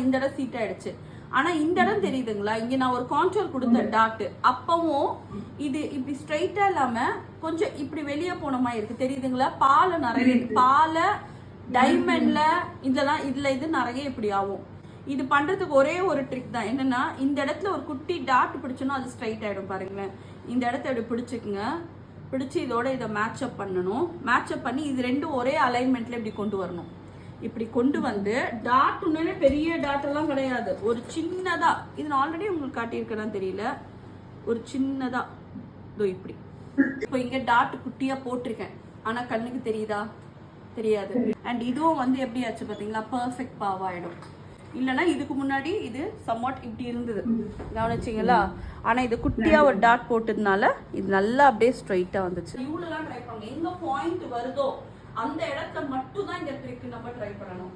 இந்த இடம் சீட் ஆயிடுச்சு. ஆனா இந்த இடம் தெரியுதுங்களா, இங்க நான் ஒரு கான்டூர் கொடுத்த டாட், அப்பவும் இது இப்படி ஸ்ட்ரைட்டா இல்லாம கொஞ்சம் இப்படி வெளியே போன மாதிரி இருக்கு, தெரியுதுங்களா? பாலை நிறைய பாலை டைமண்ட்ல இதெல்லாம் இதுல இது நிறைய இப்படி ஆகும். இது பண்றதுக்கு ஒரே ஒரு ட்ரிக் தான், என்னன்னா இந்த இடத்துல ஒரு குட்டி டாட் பிடிச்சோன்னா அது ஸ்ட்ரைட் ஆயிடும். பாருங்களேன், இந்த இடத்த இப்படி பிடிச்சிக்குங்க, பிடிச்சி இதோட இதை மேட்சப் பண்ணணும். மேட்சப் பண்ணி இது ரெண்டும் ஒரே அலைன்மெண்ட்ல இப்படி கொண்டு வரணும். இப்படி கொண்டு வந்து டாட் ஒன்றுமே பெரிய டாட் எல்லாம் கிடையாது, ஒரு சின்னதா, இது நான் ஆல்ரெடி உங்களுக்கு காட்டியிருக்கேன்னு தெரியல, ஒரு சின்னதா இதோ இப்படி. இப்போ இங்க டாட் குட்டியா போட்டிருக்கேன், ஆனா கண்ணுக்கு தெரியுதா? தெரியாது. அண்ட் இதுவும் வந்து எப்படி ஆச்சு பாத்தீங்களா, பர்ஃபெக்ட் பாவாயிடும். இல்லைன்னா இதுக்கு முன்னாடி இது சம்வாட் இப்படி இருந்தது, கவனிச்சிங்களா? ஆனா இது குட்டியா ஒரு டாட் போட்டதுனால இது நல்லா அப்படியே ஸ்ட்ரைட்டா வந்துச்சு. இவ்வளவுலாம் ட்ரை பண்ணுங்க, எங்க பாயிண்ட் வருதோ அந்த இடத்துல மட்டும் தான் இந்த ட்ரிக் நம்ம ட்ரை பண்ணணும்.